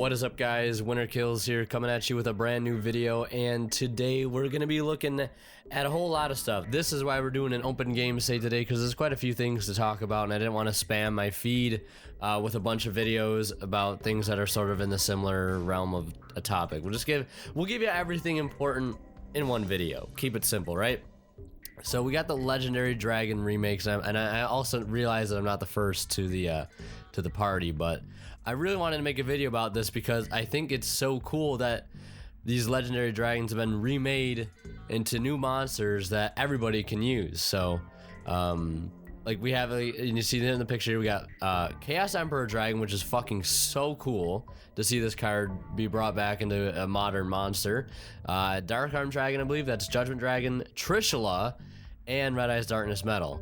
What is up, guys? Winter Kills here, coming at you with a brand new video, and today we're gonna be looking at a whole lot of stuff. This is why we're doing an open game say today, because there's quite a few things to talk about, and I didn't want to spam my feed with a bunch of videos about things that are sort of in the similar realm of a topic. We'll give you everything important in one video. Keep it simple, right? So we got the Legendary Dragon remakes, and I also realize that I'm not the first to the party, but I really wanted to make a video about this because I think it's so cool that these Legendary Dragons have been remade into new monsters that everybody can use. So, like we have, and you see it in the picture, we got Chaos Emperor Dragon, which is fucking so cool to see this card be brought back into a modern monster. Dark Arm Dragon, I believe that's Judgment Dragon, Trishula, and Red Eyes Darkness Metal.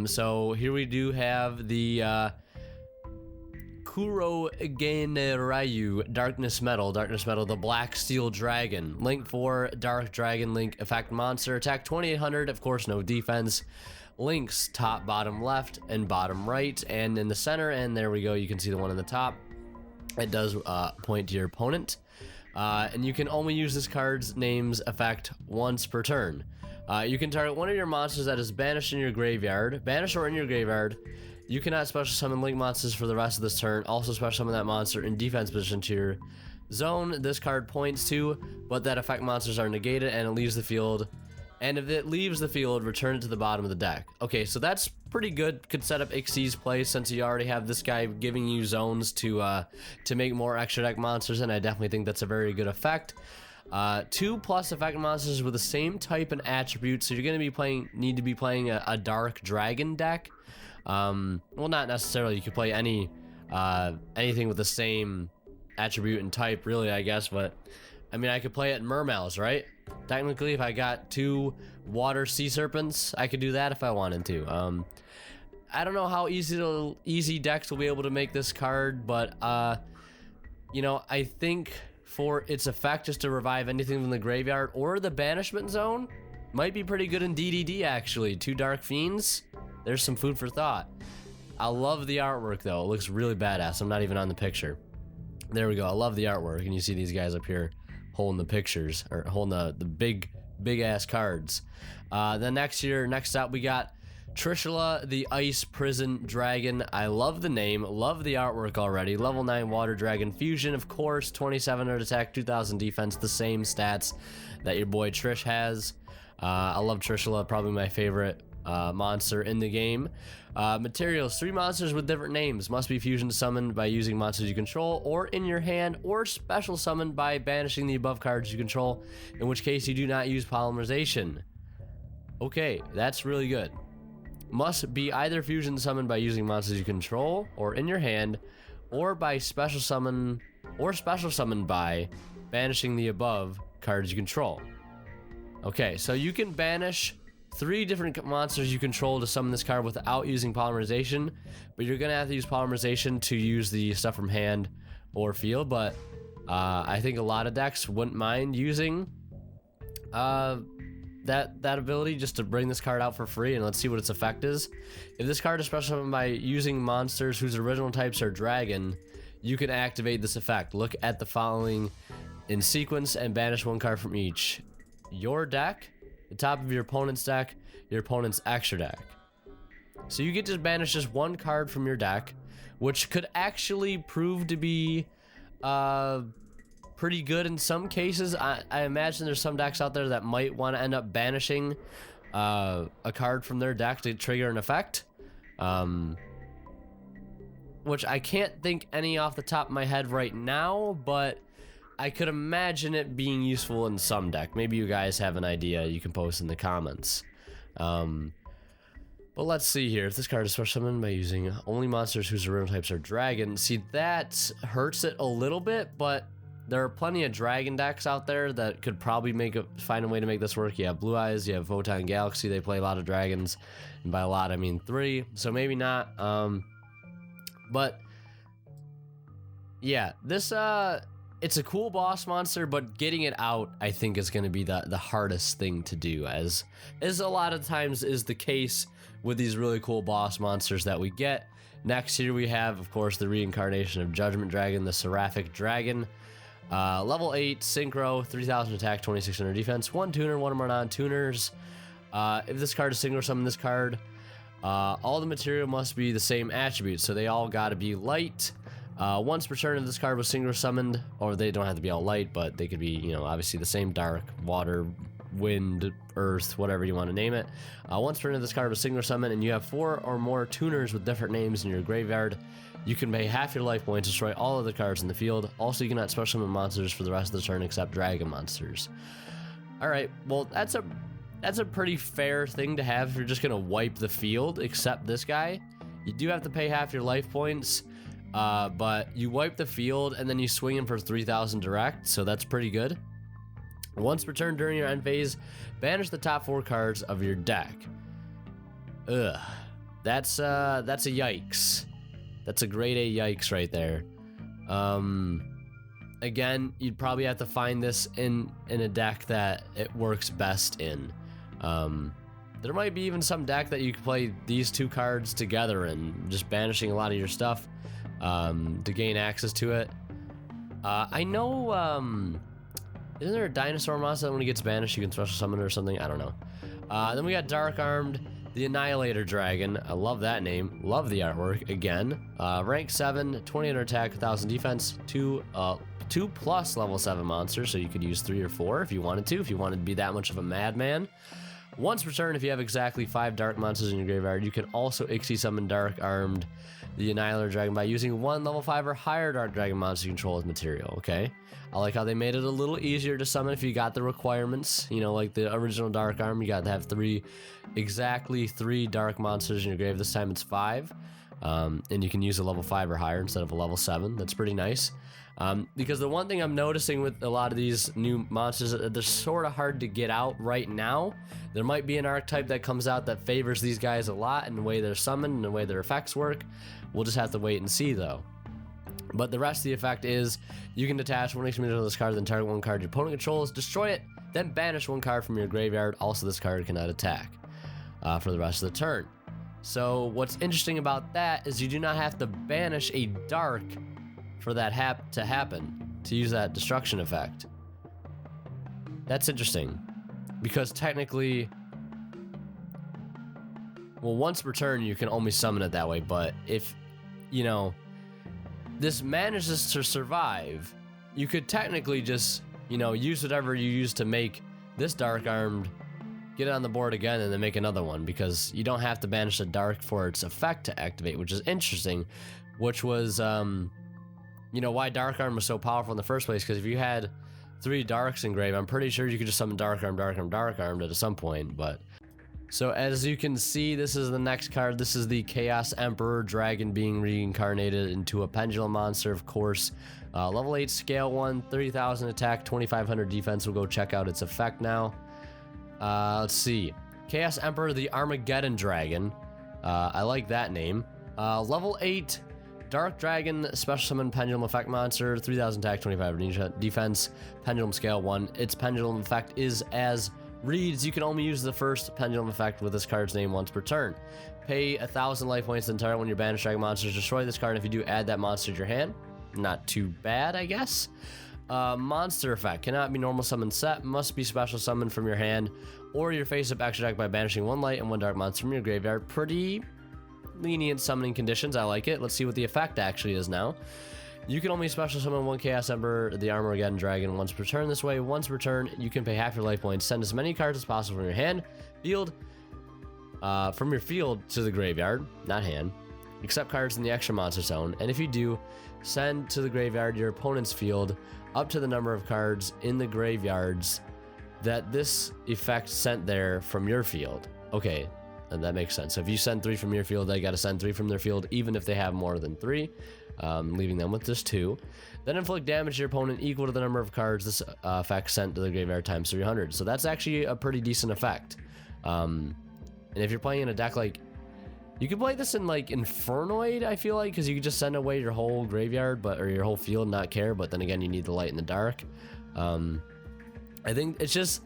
So here we do have the Kuro Generayu Darkness Metal, the Black Steel Dragon. Link 4, Dark Dragon Link effect monster, attack 2800, of course no defense. Links top, bottom left, and bottom right, and in the center, and there we go, you can see the one on the top. It does point to your opponent, and you can only use this card's name's effect once per turn. You can target one of your monsters that is banished in your graveyard, banished or in your graveyard. You cannot special summon link monsters for the rest of this turn. Also special summon that monster in defense position to your zone this card points to, but that effect monsters are negated and it leaves the field. And if it leaves the field, return it to the bottom of the deck. Okay, so that's pretty good. Could set up Xyz's play since you already have this guy giving you zones to make more extra deck monsters, and I definitely think that's a very good effect. 2+ effect monsters with the same type and attribute, so you're going to be need to be playing a Dark Dragon deck. Well, not necessarily. You could play anything with the same attribute and type, really, I guess, but I mean, I could play it in Mermails, right? Technically, if I got 2 water sea serpents, I could do that if I wanted to. I don't know how easy decks will be able to make this card, but you know, I think for its effect, just to revive anything from the graveyard or the banishment zone, might be pretty good in DDD, actually. 2 Dark Fiends, there's some food for thought. I love the artwork, though. It looks really badass. I'm not even on the picture. There we go. I love the artwork, and you see these guys up here holding the pictures, or holding the big ass cards. Then next up, we got Trishula, the Ice Prison Dragon. I love the name, love the artwork already. Level 9 Water Dragon Fusion, of course, 2700 attack, 2000 defense, the same stats that your boy Trish has. I love Trishula, probably my favorite monster in the game. Materials: 3 monsters with different names must be fusion summoned by using monsters you control or in your hand, or special summoned by banishing the above cards you control, in which case you do not use polymerization. Okay, that's really good. Must be either fusion summoned by using monsters you control or in your hand, or by special summon, or special summoned by banishing the above cards you control. Okay, so you can banish 3 different monsters you control to summon this card without using polymerization, but you're gonna have to use polymerization to use the stuff from hand or field. But I think a lot of decks wouldn't mind using that ability just to bring this card out for free, and let's see what its effect is. If this card is special summoned by using monsters whose original types are dragon, you can activate this effect. Look at the following in sequence and banish 1 card from each: your deck, the top of your opponent's deck, your opponent's extra deck. So you get to banish just 1 card from your deck, which could actually prove to be pretty good in some cases. I imagine there's some decks out there that might want to end up banishing a card from their deck to trigger an effect, which I can't think any off the top of my head right now, but I could imagine it being useful in some deck. Maybe you guys have an idea, you can post in the comments. But let's see here. If this card is special summoned by using only monsters whose original types are dragon, see, that hurts it a little bit, but there are plenty of dragon decks out there that could probably find a way to make this work. You have Blue Eyes, you have Photon Galaxy, they play a lot of dragons, and by a lot I mean 3, so maybe not. But yeah, this it's a cool boss monster, but getting it out, I think, is going to be the hardest thing to do, as a lot of times is the case with these really cool boss monsters that we get. Next here we have, of course, the reincarnation of Judgment Dragon, the Seraphic Dragon. Level 8, Synchro, 3000 attack, 2600 defense, 1 tuner, 1 or more non-tuners. If this card is synchro summon this card, all the material must be the same attribute, so they all got to be light. Once per turn, if this card was synchro summoned, or they don't have to be all light, but they could be, you know, obviously the same dark, water, wind, earth, whatever you want to name it. Once per turn, if this card was synchro summoned and you have 4 or more tuners with different names in your graveyard, you can pay half your life points to destroy all of the cards in the field. Also, you cannot special summon monsters for the rest of the turn except dragon monsters. Alright, well, that's a pretty fair thing to have if you're just going to wipe the field, except this guy. You do have to pay half your life points, but you wipe the field and then you swing him for 3000 direct, so that's pretty good. Once per turn during your end phase, banish the top 4 cards of your deck. Ugh. That's a yikes. That's a grade A yikes right there. Again, you'd probably have to find this in a deck that it works best in. There might be even some deck that you could play these 2 cards together and just banishing a lot of your stuff to gain access to it. I know, isn't there a dinosaur monster that when he gets banished you can special summon it or something? I don't know. Then we got Dark Armed, the Annihilator Dragon. I love that name. Love the artwork again. Rank 7, 2000 attack, 1000 defense, 2 plus level 7 monsters, so you could use 3 or 4 if you wanted to be that much of a madman. Once per turn, if you have exactly 5 dark monsters in your graveyard, you can also Ixie summon Dark Armed, the Annihilator Dragon, by using 1 level 5 or higher Dark Dragon monster you control as material, okay? I like how they made it a little easier to summon if you got the requirements. You know, like the original Dark Arm, you got to have exactly 3 dark monsters in your grave. This time it's 5. And you can use a level 5 or higher instead of a level 7. That's pretty nice. Because the one thing I'm noticing with a lot of these new monsters, they're sort of hard to get out right now. There might be an archetype that comes out that favors these guys a lot in the way they're summoned and the way their effects work. We'll just have to wait and see, though. But the rest of the effect is you can detach 1 extra of this card, then target 1 card your opponent controls, destroy it, then banish 1 card from your graveyard. Also, this card cannot attack for the rest of the turn. So what's interesting about that is you do not have to banish a dark for that to happen, to use that destruction effect. That's interesting, because technically, well, once per turn you can only summon it that way, but if, you know, this manages to survive, you could technically just, you know, use whatever you use to make this Dark Armed, get it on the board again, and then make another one, because you don't have to banish a dark for its effect to activate, which is interesting, which was, you know, why Dark Arm was so powerful in the first place, because if you had 3 darks in grave, I'm pretty sure you could just summon Dark Arm, Dark Arm, Dark Armed at some point, but... So as you can see, this is the next card. This is the Chaos Emperor Dragon being reincarnated into a pendulum monster, of course. Level 8, scale 1, 30,000 attack, 2,500 defense. We'll go check out its effect now. Let's see. Chaos Emperor, the Armageddon Dragon. I like that name. Level 8, Dark Dragon, special summon pendulum effect monster, 3,000 attack, 2,500 defense, pendulum scale 1. Its pendulum effect is as reads. You can only use the first pendulum effect with this card's name once per turn. Pay 1,000 life points to target when your banished dragon monsters. Destroy this card, and if you do, add that monster to your hand. Not too bad, I guess. Monster effect cannot be normal summon set, must be special summoned from your hand or your face-up extra deck by banishing 1 light and 1 dark monster from your graveyard. Pretty lenient summoning conditions. I like it. Let's see what the effect actually is now. You can only special summon 1 Chaos Emperor, the Armageddon Dragon, once per turn. This way, once per turn, you can pay half your life points. Send as many cards as possible from your hand, field, from your field to the graveyard, not hand, except cards in the extra monster zone. And if you do, send to the graveyard your opponent's field up to the number of cards in the graveyards that this effect sent there from your field. Okay, and that makes sense. So if you send 3 from your field, they got to send 3 from their field, even if they have more than 3. Leaving them with just 2. Then inflict damage to your opponent equal to the number of cards this effect sent to the graveyard times 300. So that's actually a pretty decent effect. And if you're playing in a deck like, You could play this in like Infernoid, I feel like, because you could just send away your whole graveyard, or your whole field and not care, but then again, you need the light in the dark. I think it's just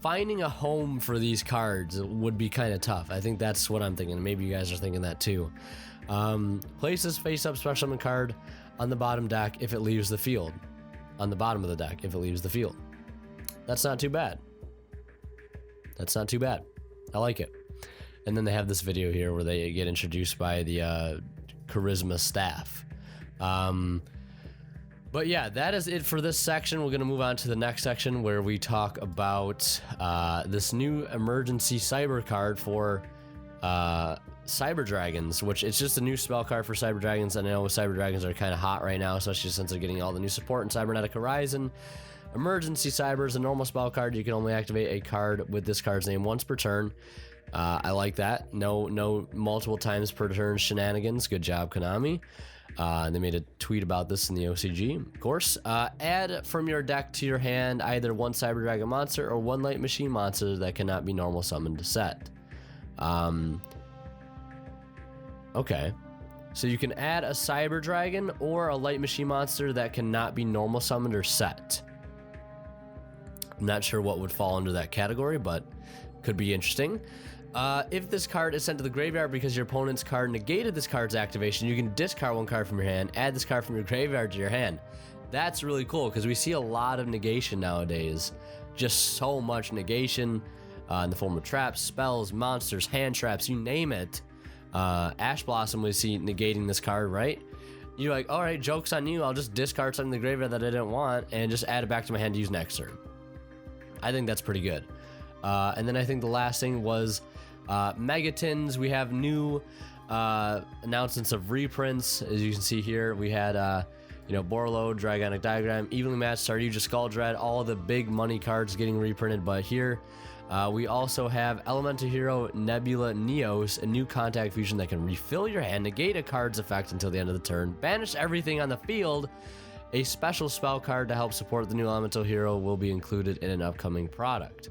finding a home for these cards would be kind of tough. I think that's what I'm thinking. Maybe you guys are thinking that too. Place this face-up special summon card on the bottom deck if it leaves the field. On the bottom of the deck if it leaves the field. That's not too bad. That's not too bad. I like it. And then they have this video here where they get introduced by the Charisma staff. But yeah, that is it for this section. We're going to move on to the next section where we talk about this new emergency cyber card for Cyber Dragons, which it's just a new spell card for Cyber Dragons. And I know Cyber Dragons are kind of hot right now, especially since they're getting all the new support in Cybernetic Horizon. Emergency Cyber is a normal spell card. You can only activate a card with this card's name once per turn. I like that. No multiple times per turn shenanigans. Good job, Konami. They made a tweet about this in the OCG, of course. Add from your deck to your hand either one Cyber Dragon monster or one Light Machine monster that cannot be normal summoned to set. Okay. So you can add a Cyber Dragon or a Light Machine monster that cannot be normal summoned or set. I'm not sure what would fall under that category, but could be interesting. If this card is sent to the graveyard because your opponent's card negated this card's activation, you can discard one card from your hand, add this card from your graveyard to your hand. That's really cool because we see a lot of negation nowadays. Just so much negation in the form of traps, spells, monsters, hand traps, you name it. Ash Blossom we see negating this card, right? You're like, all right, joke's on you. I'll just discard something in the graveyard that I didn't want and just add it back to my hand to use next turn. I think that's pretty good. And then I think the last thing was Megatins. We have new announcements of reprints. As you can see here, we had Borlo, Dragonic Diagram, Evenly Matched, Staryu, Skull Dread, all the big money cards getting reprinted. But here we also have Elemental Hero Nebula Neos, a new contact fusion that can refill your hand, negate a card's effect until the end of the turn, banish everything on the field. A special spell card to help support the new Elemental Hero will be included in an upcoming product.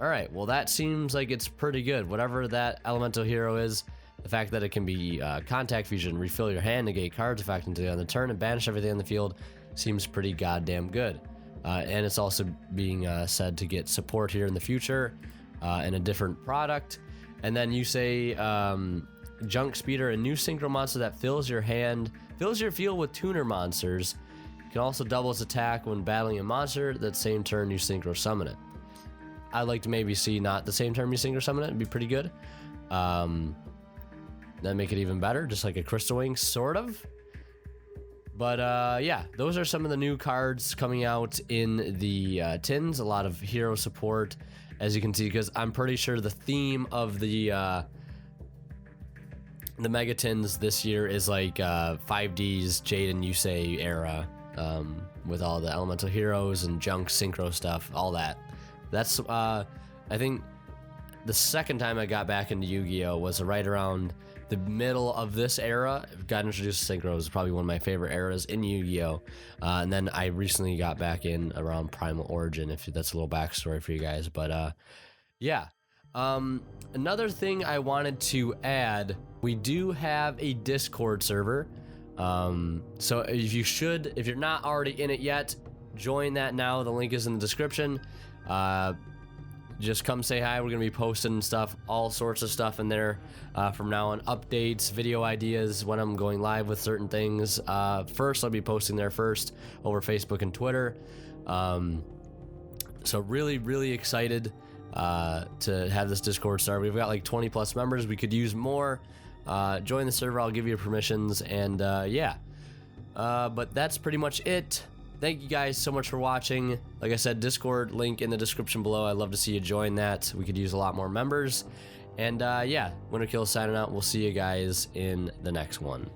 Alright, well that seems like it's pretty good. Whatever that Elemental Hero is, the fact that it can be contact fusion, refill your hand, negate cards effect until the end of the turn, and banish everything on the field seems pretty goddamn good. And it's also being said to get support here in the future in a different product. And then you say Junk Speeder, a new synchro monster that fills your field with tuner monsters. You can also double its attack when battling a monster. That same turn you synchro summon it. I'd like to maybe see not the same turn you synchro summon it. It'd be pretty good. Then make it even better, just like a Crystal Wing, sort of. But yeah, those are some of the new cards coming out in the tins. A lot of hero support, as you can see, because I'm pretty sure the theme of the Megatins this year is like 5D's Jade and Yusei era, with all the elemental heroes and junk synchro stuff, all that. That's I think the second time I got back into Yu-Gi-Oh was right around the middle of this era. Got introduced to synchro. Was probably one of my favorite eras in Yu-Gi-Oh, and then I recently got back in around Primal Origin, if that's a little backstory for you guys. But yeah. Another thing I wanted to add, we do have a Discord server. So if you're not already in it yet, join that now. The link is in the description. Just come say hi. We're gonna be posting stuff, all sorts of stuff in there from now on. Updates, video ideas, when I'm going live with certain things. First, I'll be posting there first over Facebook and Twitter. So really excited to have this Discord start. We've got like 20 plus members. We could use more. Join the server. I'll give you permissions, and yeah. But that's pretty much it. Thank you guys so much for watching. Like I said, Discord link in the description below. I'd love to see you join that. We could use a lot more members. And yeah, Winterkill signing out. We'll see you guys in the next one.